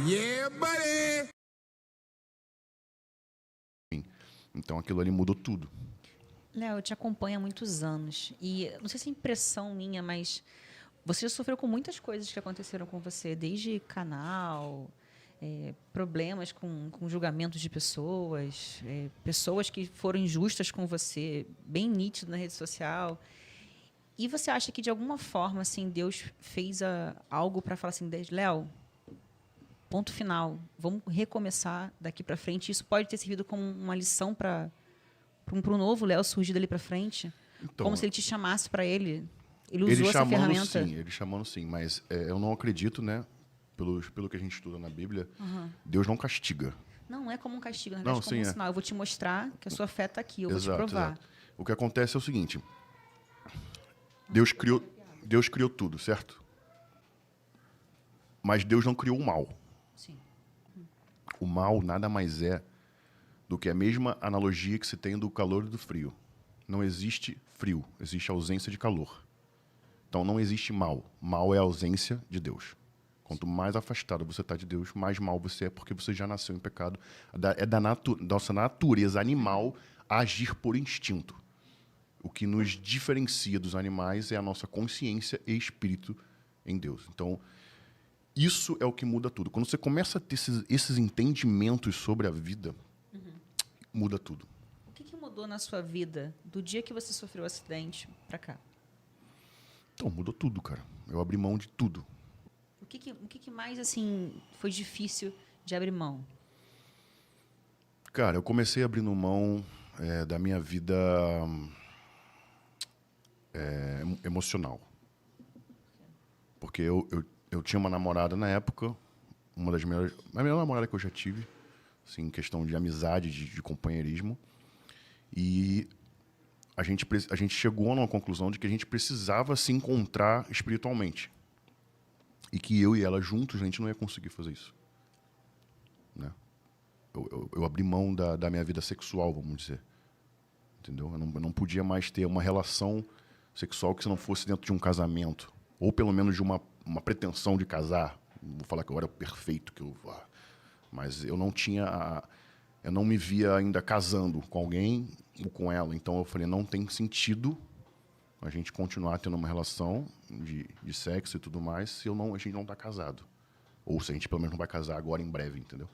Yeah, buddy! Então aquilo ali mudou tudo. Léo, eu te acompanho há muitos anos e não sei se é impressão minha, mas você já sofreu com muitas coisas que aconteceram com você, desde canal, problemas com julgamentos de pessoas, pessoas que foram injustas com você, bem nítido na rede social. E você acha que, de alguma forma, assim, Deus fez algo para falar assim, Léo, ponto final, vamos recomeçar daqui para frente? Isso pode ter servido como uma lição para um novo Léo surgir dali para frente? Então, como se ele te chamasse para ele. Ele usou essa ferramenta. Sim, ele chamando sim, mas eu não acredito, né? Pelo que a gente estuda na Bíblia, Deus não castiga. Não é como um castigo, na verdade, Não, como sim, um sinal. Eu vou te mostrar que a sua fé está aqui, eu vou te provar. Exato. O que acontece é o seguinte: Deus criou tudo, certo? Mas Deus não criou o mal. Sim. O mal nada mais é do que a mesma analogia que se tem do calor e do frio. Não existe frio, existe ausência de calor. Então não existe mal. Mal é a ausência de Deus. Quanto mais afastado você está de Deus, mais mal você é, porque você já nasceu em pecado. É da nossa natureza animal agir por instinto. O que nos diferencia dos animais é a nossa consciência e espírito em Deus. Então, isso é o que muda tudo. Quando você começa a ter esses entendimentos sobre a vida, muda tudo. O que mudou na sua vida do dia que você sofreu o acidente para cá? Então, mudou tudo, cara. Eu abri mão de tudo. O que mais, assim, foi difícil de abrir mão? Cara, eu comecei abrindo mão da minha vida emocional. Porque eu tinha uma namorada na época, a melhor namorada que eu já tive, assim, em questão de amizade, de companheirismo. E a gente chegou a uma conclusão de que a gente precisava se encontrar espiritualmente. E que eu e ela juntos, a gente não ia conseguir fazer isso. Né? Eu abri mão da minha vida sexual, vamos dizer. Entendeu? Eu não podia mais ter uma relação sexual que se não fosse dentro de um casamento. Ou pelo menos de uma pretensão de casar. Não vou falar que eu era perfeito, mas eu não tinha... Eu não me via ainda casando com alguém ou com ela. Então eu falei, não tem sentido a gente continuar tendo uma relação de sexo e tudo mais se a gente não está casado. Ou se a gente pelo menos não vai casar agora em breve, entendeu?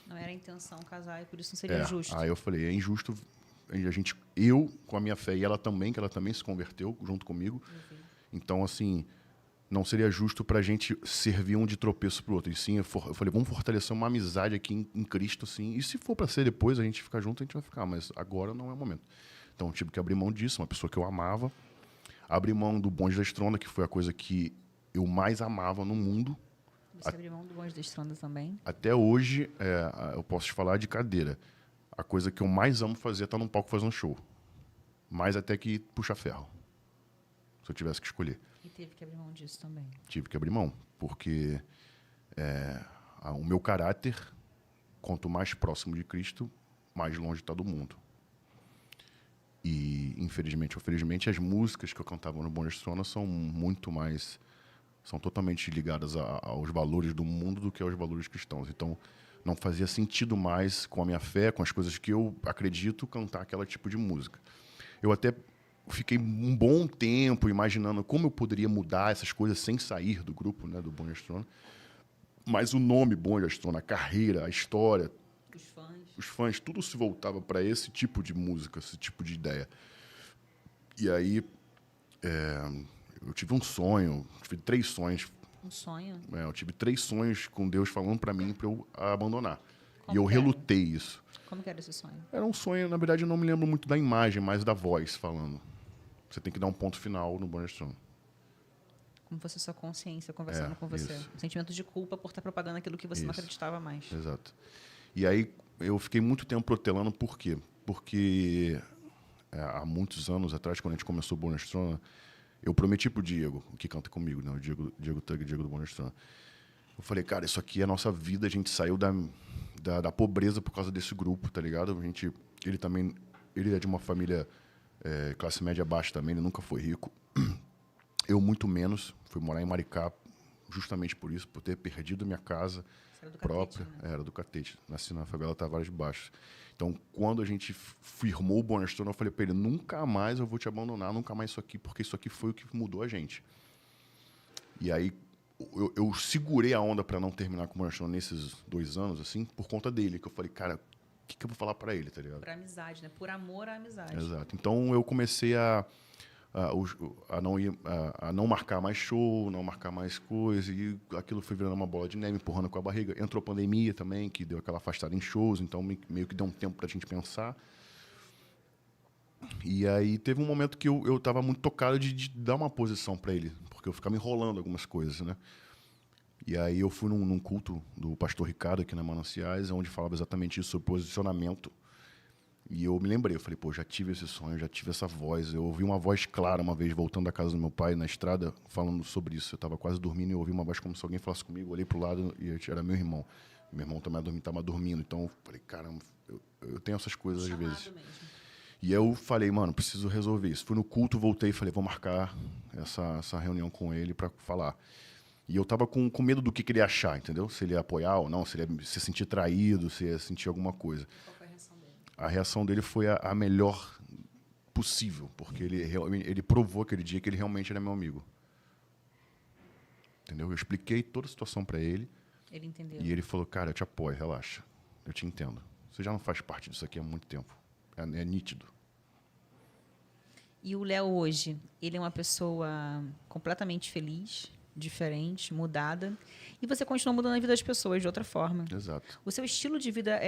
Não era a intenção casar e por isso não seria justo. Aí eu falei, é injusto eu com a minha fé e ela também, que ela também se converteu junto comigo. Então, assim, não seria justo para a gente servir um de tropeço pro outro. E sim, eu falei, vamos fortalecer uma amizade aqui em Cristo, assim. E se for para ser depois, a gente ficar junto, a gente vai ficar. Mas agora não é o momento. Então, eu tive que abrir mão disso, uma pessoa que eu amava. Abri mão do Bonde da Estronda, que foi a coisa que eu mais amava no mundo. Você abriu mão do Bonde da Estronda também? Até hoje, eu posso te falar de cadeira. A coisa que eu mais amo fazer é estar num palco fazendo show. Mais até que puxar ferro. Se eu tivesse que escolher. E teve que abrir mão disso também? Tive que abrir mão, porque o meu caráter, quanto mais próximo de Cristo, mais longe está do mundo. E, infelizmente ou felizmente, as músicas que eu cantava no Bonde da Estronda são totalmente ligadas aos valores do mundo do que aos valores cristãos. Então, não fazia sentido mais, com a minha fé, com as coisas que eu acredito, cantar aquele tipo de música. Eu até fiquei um bom tempo imaginando como eu poderia mudar essas coisas sem sair do grupo, né, do Bonde da Estronda. Mas o nome Bonde da Estronda, a carreira, a história, os fãs, tudo se voltava para esse tipo de música, esse tipo de ideia. E aí, eu tive um sonho, tive 3 sonhos. Um sonho? Eu tive 3 sonhos com Deus falando para mim para eu abandonar. Como e eu que era? relutei isso. Como que era esse sonho? Era um sonho, na verdade, eu não me lembro muito da imagem, mas da voz falando. Você tem que dar um ponto final no Bonde da Estronda. Como fosse sua consciência conversando com você. Isso. Um sentimento de culpa por estar propagando aquilo que você não acreditava mais. Exato. E aí eu fiquei muito tempo protelando, por quê? Porque há muitos anos atrás, quando a gente começou o Bonde da Estronda, eu prometi pro Diego, que canta comigo, né? O Diego Tug, Diego do Bonde da Estronda. Eu falei, cara, isso aqui é a nossa vida, a gente saiu da pobreza por causa desse grupo, tá ligado? Ele é de uma família classe média baixa também, ele nunca foi rico. Eu muito menos, fui morar em Maricá justamente por isso, por ter perdido minha casa. Você era do própria. Catete, né? Era do Catete. Nasci na favela Tavares Baixos. Então, quando a gente firmou o Bonastona, eu falei para ele, nunca mais eu vou te abandonar, nunca mais isso aqui, porque isso aqui foi o que mudou a gente. E aí, eu segurei a onda para não terminar com o Bonastona nesses 2 anos, assim, por conta dele, que eu falei, cara, o que eu vou falar para ele, tá ligado? Por amizade, né? Por amor à amizade. Exato. Então, eu comecei a não marcar mais show, não marcar mais coisa, e aquilo foi virando uma bola de neve, empurrando com a barriga. Entrou pandemia também, que deu aquela afastada em shows, então meio que deu um tempo pra gente pensar. E aí teve um momento que eu tava muito tocado de dar uma posição para ele, porque eu ficava enrolando algumas coisas, né? E aí eu fui num culto do pastor Ricardo aqui na Mananciais, onde falava exatamente isso, sobre posicionamento. E eu me lembrei, eu falei, pô, já tive esse sonho, já tive essa voz. Eu ouvi uma voz clara uma vez, voltando da casa do meu pai, na estrada, falando sobre isso. Eu estava quase dormindo e eu ouvi uma voz como se alguém falasse comigo. Eu olhei para o lado e era meu irmão. Meu irmão também estava dormindo. Então eu falei, caramba, eu tenho essas coisas às vezes. Mesmo. E eu falei, mano, preciso resolver isso. Fui no culto, voltei e falei, vou marcar essa reunião com ele para falar. E eu tava com medo do que ele ia achar, entendeu? Se ele ia apoiar ou não, se ele ia se sentir traído, se ia sentir alguma coisa. Qual foi a reação dele? A reação dele foi a melhor possível, porque ele provou aquele dia que ele realmente era meu amigo. Entendeu? Eu expliquei toda a situação para ele. Ele entendeu. E ele falou, cara, eu te apoio, relaxa. Eu te entendo. Você já não faz parte disso aqui há muito tempo. É nítido. E o Léo hoje, ele é uma pessoa completamente feliz, diferente, mudada. E você continua mudando a vida das pessoas de outra forma. Exato. O seu estilo de vida,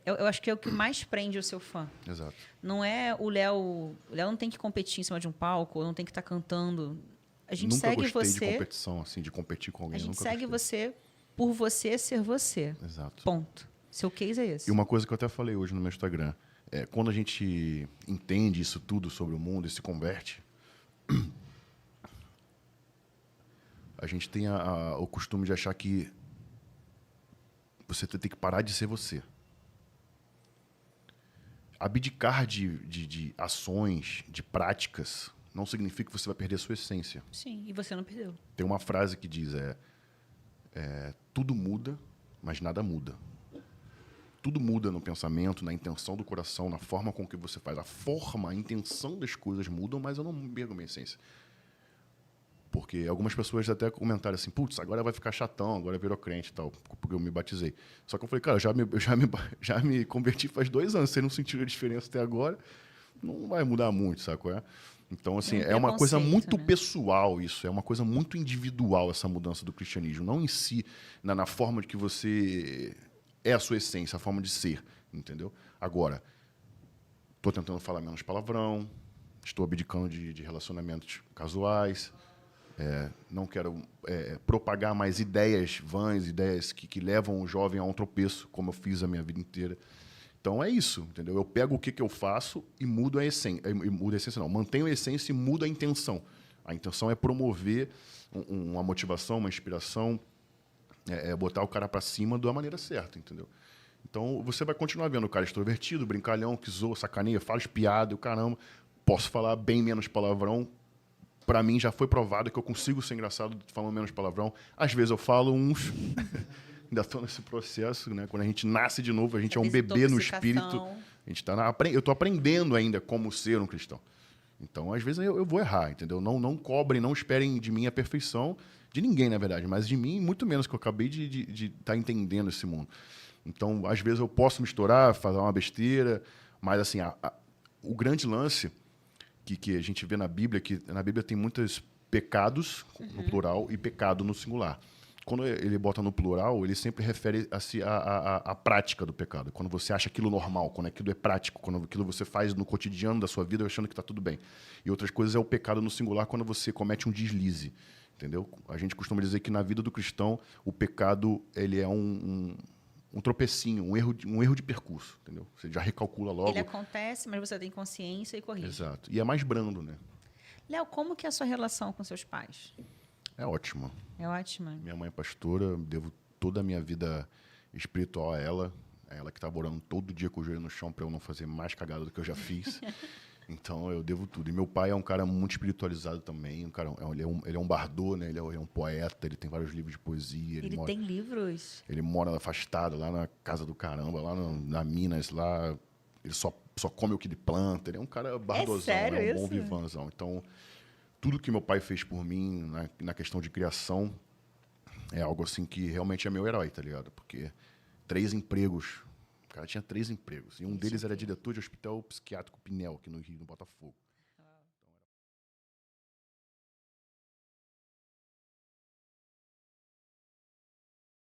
eu acho que é o que mais prende o seu fã. Exato. Não é o Léo... O Léo não tem que competir em cima de um palco, ou não tem que estar cantando. A gente Nunca segue gostei você... de competição, assim, de competir com alguém. A gente Nunca segue gostei. você por você ser você. Exato. Ponto. Seu case é esse. E uma coisa que eu até falei hoje no meu Instagram, quando a gente entende isso tudo sobre o mundo e se converte, a gente tem o costume de achar que você tem que parar de ser você. Abdicar de ações, de práticas, não significa que você vai perder a sua essência. Sim, e você não perdeu. Tem uma frase que diz, tudo muda, mas nada muda. Tudo muda no pensamento, na intenção do coração, na forma com que você faz. A intenção das coisas mudam, mas eu não perco a minha essência. Porque algumas pessoas até comentaram assim, putz, agora vai ficar chatão, agora virou crente e tal, porque eu me batizei. Só que eu falei, cara, já me converti faz 2 anos, você não sentiu a diferença até agora, não vai mudar muito, sabe qual é? Então, assim, é uma coisa muito pessoal isso, é uma coisa muito individual essa mudança do cristianismo, não em si, na forma de que você é a sua essência, a forma de ser, entendeu? Agora, estou tentando falar menos palavrão, estou abdicando de relacionamentos casuais, não quero propagar mais ideias vãs, ideias que levam o jovem a um tropeço, como eu fiz a minha vida inteira. Então é isso, entendeu? Eu pego o que eu faço e mudo a essência. Não, mantenho a essência e mudo a intenção. A intenção é promover uma motivação, uma inspiração, botar o cara para cima da maneira certa, entendeu? Então você vai continuar vendo o cara extrovertido, brincalhão, que zoa, sacaneia, faz piada, o caramba. Posso falar bem menos palavrão. Para mim já foi provado que eu consigo ser engraçado falando menos palavrão. Às vezes eu falo uns... Ainda estou nesse processo, né? Quando a gente nasce de novo, a gente é um bebê no espírito. A gente eu estou aprendendo ainda como ser um cristão. Então, às vezes, eu vou errar, entendeu? Não cobrem, não esperem de mim a perfeição, de ninguém, na verdade, mas de mim, muito menos, que eu acabei de estar entendendo esse mundo. Então, às vezes, eu posso me estourar, fazer uma besteira, mas, assim, o grande lance que a gente vê na Bíblia, que na Bíblia tem muitos pecados, no plural, e pecado no singular. Quando ele bota no plural, ele sempre refere a prática do pecado. Quando você acha aquilo normal, quando aquilo é prático, quando aquilo você faz no cotidiano da sua vida achando que está tudo bem. E outras coisas é o pecado no singular, quando você comete um deslize. Entendeu? A gente costuma dizer que na vida do cristão, o pecado ele é um tropecinho, um erro de percurso. Entendeu? Você já recalcula logo. Ele acontece, mas você tem consciência e corrige. Exato. E é mais brando, né? Léo, como que é a sua relação com seus pais? É ótima. É ótima. Minha mãe é pastora, devo toda a minha vida espiritual a ela. É ela que estava orando todo dia com o joelho no chão para eu não fazer mais cagada do que eu já fiz. Então eu devo tudo. E meu pai é um cara muito espiritualizado também. Ele é um bardot, né? Ele é um poeta, ele tem vários livros de poesia. Ele tem livros? Ele mora afastado, lá na casa do caramba, lá na Minas, lá. Ele só come o que ele planta. Ele é um cara bardosão, sério né? Um bom isso? vivanzão. Então, tudo que meu pai fez por mim na questão de criação é algo assim que realmente é meu herói, tá ligado? Porque 3 empregos. O cara tinha 3 empregos. E um deles era diretor de hospital psiquiátrico Pinel, aqui no Rio, no Botafogo.